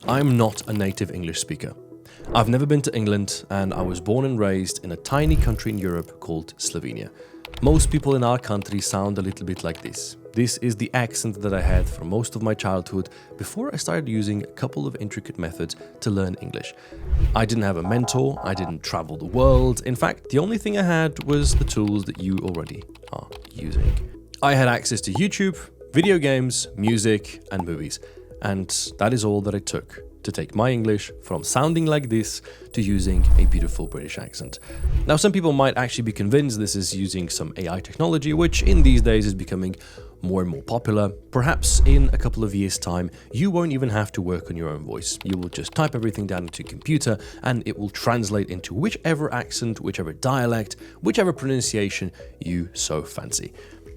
I'm not a native English speaker. I've never been to England, and I was born and raised in a tiny country in Europe called Slovenia. Most people in our country sound a little bit like this. This is the accent that I had for most of my childhood before I started using a couple of intricate methods to learn English. I didn't have a mentor, I didn't travel the world. In fact, the only thing I had was the tools that you already are using. I had access to YouTube, video games, music, and movies. And that is all that it took to take my English from sounding like this to using a beautiful British accent. Now, some people might actually be convinced this is using some AI technology, which in these days is becoming more and more popular. Perhaps in a couple of years' time, you won't even have to work on your own voice. You will just type everything down into a computer and it will translate into whichever accent, whichever dialect, whichever pronunciation you so fancy.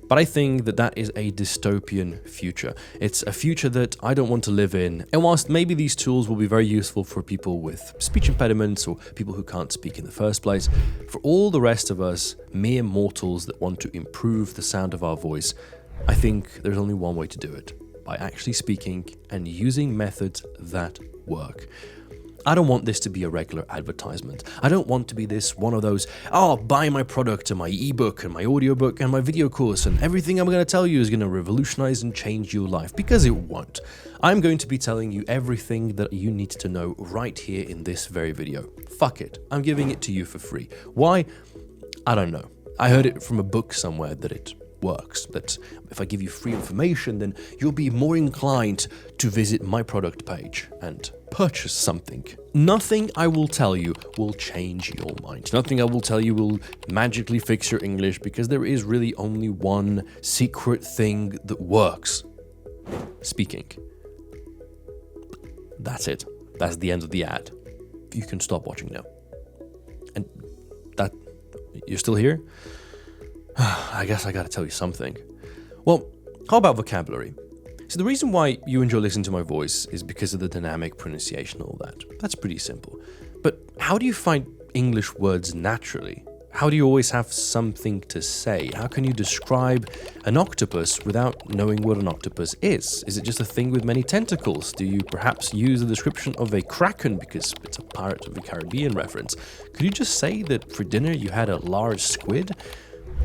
But I think that that is a dystopian future. It's a future that I don't want to live in. And whilst maybe these tools will be very useful for people with speech impediments or people who can't speak in the first place, for all the rest of us, mere mortals that want to improve the sound of our voice, I think there's only one way to do it, by actually speaking and using methods that work. I don't want this to be a regular advertisement. I don't want to be this one of those, buy my product and my ebook and my audiobook and my video course and everything I'm going to tell you is going to revolutionize and change your life, because it won't. I'm going to be telling you everything that you need to know right here in this very video. Fuck it. I'm giving it to you for free. Why? I don't know. I heard it from a book somewhere that it works, that if I give you free information, then you'll be more inclined to visit my product page and purchase something. Nothing I will tell you will change your mind. Nothing I will tell you will magically fix your English, because there is really only one secret thing that works: speaking. That's it. That's the end of the ad. You can stop watching now. And that, you're still here? I guess I gotta tell you something. Well, how about vocabulary? So the reason why you enjoy listening to my voice is because of the dynamic pronunciation and all that. That's pretty simple. But how do you find English words naturally? How do you always have something to say? How can you describe an octopus without knowing what an octopus is? Is it just a thing with many tentacles? Do you perhaps use the description of a kraken because it's a Pirates of the Caribbean reference? Could you just say that for dinner you had a large squid?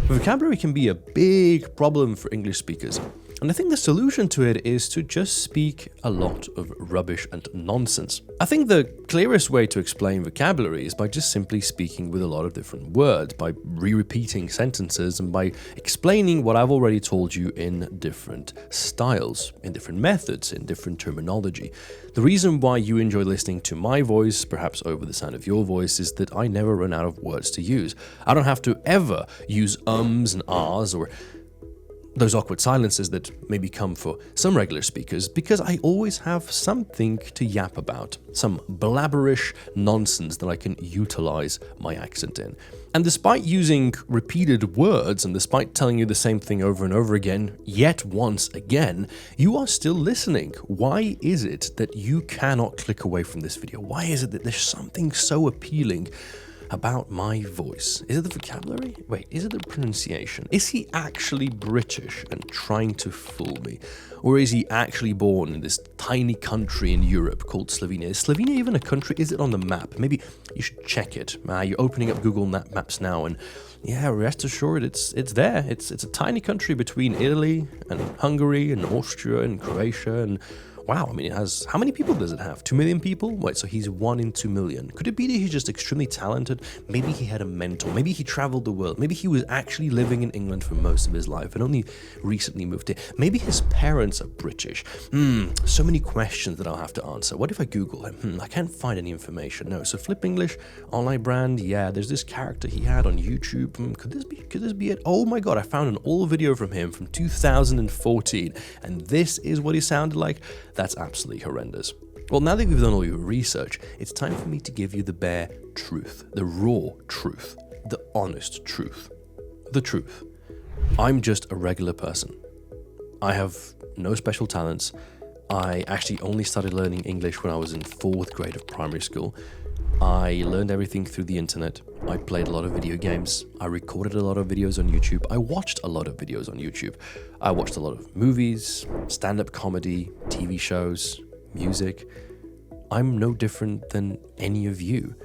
Vocabulary can be a big problem for English speakers, and I think the solution to it is to just speak a lot of rubbish and nonsense. I think the clearest way to explain vocabulary is by just simply speaking with a lot of different words, by re-repeating sentences and by explaining what I've already told you in different styles, in different methods, in different terminology. The reason why you enjoy listening to my voice, perhaps over the sound of your voice, is that I never run out of words to use. I don't have to ever use ums and ahs or those awkward silences that maybe come for some regular speakers, because I always have something to yap about, some blabberish nonsense that I can utilize my accent in. And despite using repeated words and despite telling you the same thing over and over again, yet once again, you are still listening. Why is it that you cannot click away from this video? Why is it that there's something so appealing about my voice? Is it the vocabulary? Wait, is it the pronunciation? Is he actually British and trying to fool me? Or is he actually born in this tiny country in Europe called Slovenia? Is Slovenia even a country? Is it on the map? Maybe you should check it. You're opening up Google Maps now, and yeah, rest assured it's there. It's a tiny country between Italy and Hungary and Austria and Croatia and wow, I mean, it has, how many people does it have? 2 million people? Wait, so he's 1 in 2 million. Could it be that he's just extremely talented? Maybe he had a mentor. Maybe he traveled the world. Maybe he was actually living in England for most of his life and only recently moved here. Maybe his parents are British. So many questions that I'll have to answer. What if I Google him? I can't find any information. No, so Flip English, online brand, yeah, there's this character he had on YouTube. Could this be it? Oh my God, I found an old video from him from 2014, and this is what he sounded like. That's absolutely horrendous. Well, now that we've done all your research, it's time for me to give you the bare truth, the raw truth, the honest truth. The truth. I'm just a regular person. I have no special talents. I actually only started learning English when I was in 4th grade of primary school. I learned everything through the internet. I played a lot of video games. I recorded a lot of videos on YouTube. I watched a lot of videos on YouTube. I watched a lot of movies, stand-up comedy, TV shows, music. I'm no different than any of you.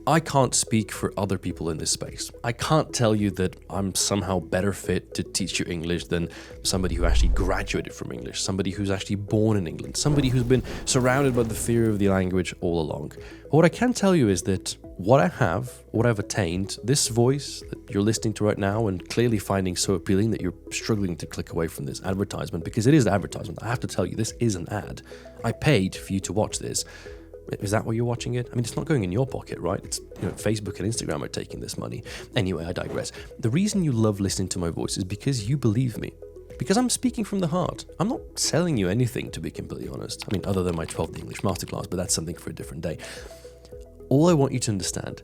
I can't speak for other people in this space. I can't tell you that I'm somehow better fit to teach you English than somebody who actually graduated from English, somebody who's actually born in England, somebody who's been surrounded by the fear of the language all along. But what I can tell you is that what I have, what I've attained, this voice that you're listening to right now and clearly finding so appealing that you're struggling to click away from this advertisement, because it is an advertisement. I have to tell you, this is an ad. I paid for you to watch this. Is that why you're watching it? I mean, it's not going in your pocket, right? It's, Facebook and Instagram are taking this money. Anyway, I digress. The reason you love listening to my voice is because you believe me. Because I'm speaking from the heart. I'm not selling you anything, to be completely honest. I mean, other than my 12th English masterclass, but that's something for a different day. All I want you to understand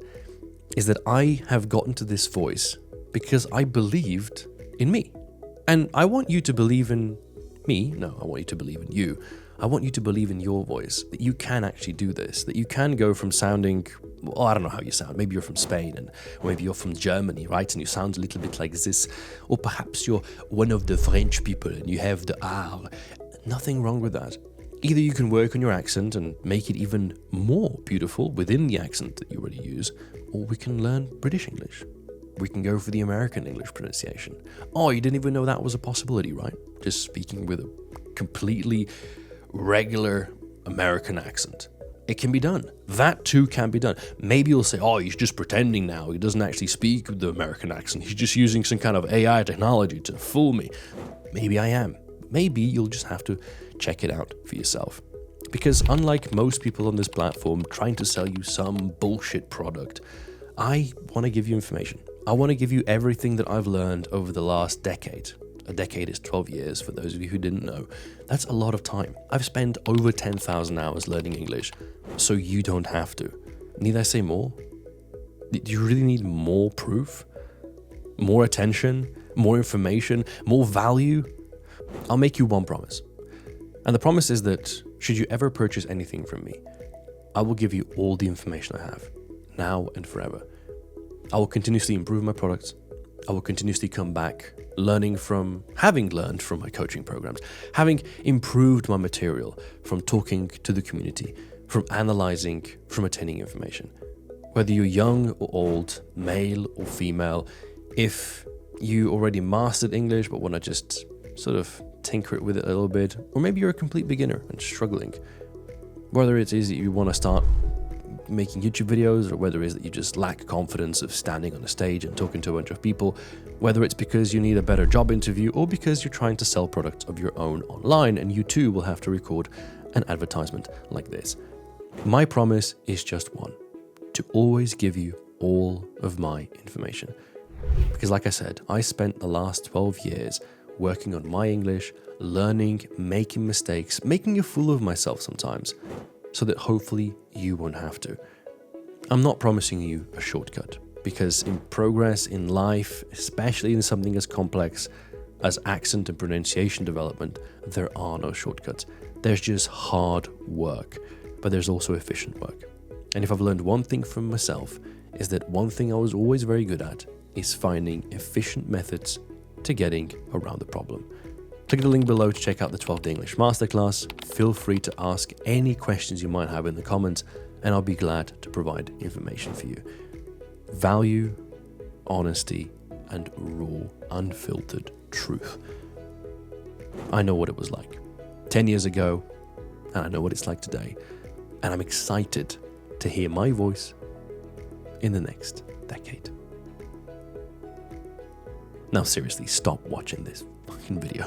is that I have gotten to this voice because I believed in me. And I want you to believe in me. No, I want you to believe in you. I want you to believe in your voice, that you can actually do this, that you can go from sounding, well, I don't know how you sound. Maybe you're from Spain, or maybe you're from Germany, right? And you sound a little bit like this. Or perhaps you're one of the French people and you have the R. Nothing wrong with that. Either you can work on your accent and make it even more beautiful within the accent that you already use, or we can learn British English. We can go for the American English pronunciation. Oh, you didn't even know that was a possibility, right? Just speaking with a completely regular American accent. It can be done. That too can be done. Maybe you'll say, oh, he's just pretending now. He doesn't actually speak with the American accent. He's just using some kind of AI technology to fool me. Maybe I am. Maybe you'll just have to check it out for yourself. Because unlike most people on this platform trying to sell you some bullshit product, I want to give you information. I want to give you everything that I've learned over the last decade. A decade is 12 years, for those of you who didn't know. That's a lot of time. I've spent over 10,000 hours learning English, so you don't have to. Need I say more? Do you really need more proof? More attention? More information? More value? I'll make you one promise. And the promise is that, should you ever purchase anything from me, I will give you all the information I have, now and forever. I will continuously improve my products. I will continuously come back, having learned from my coaching programs, having improved my material from talking to the community, from analyzing, from attaining information. Whether you're young or old, male or female, if you already mastered English but want to just sort of tinker it with it a little bit, or maybe you're a complete beginner and struggling, whether it is that you want to start making YouTube videos, or whether it is that you just lack confidence of standing on a stage and talking to a bunch of people, whether it's because you need a better job interview or because you're trying to sell products of your own online and you too will have to record an advertisement like this. My promise is just one: to always give you all of my information. Because like I said, I spent the last 12 years working on my English, learning, making mistakes, making a fool of myself sometimes, so that hopefully you won't have to. I'm not promising you a shortcut, because in progress in life, especially in something as complex as accent and pronunciation development, there are no shortcuts. There's just hard work, but there's also efficient work. And if I've learned one thing from myself, is that one thing I was always very good at is finding efficient methods to getting around the problem. Click the link below to check out the 12th English Masterclass. Feel free to ask any questions you might have in the comments, and I'll be glad to provide information for you. Value, honesty, and raw, unfiltered truth. I know what it was like 10 years ago, and I know what it's like today, and I'm excited to hear my voice in the next decade. Now seriously, stop watching this fucking video.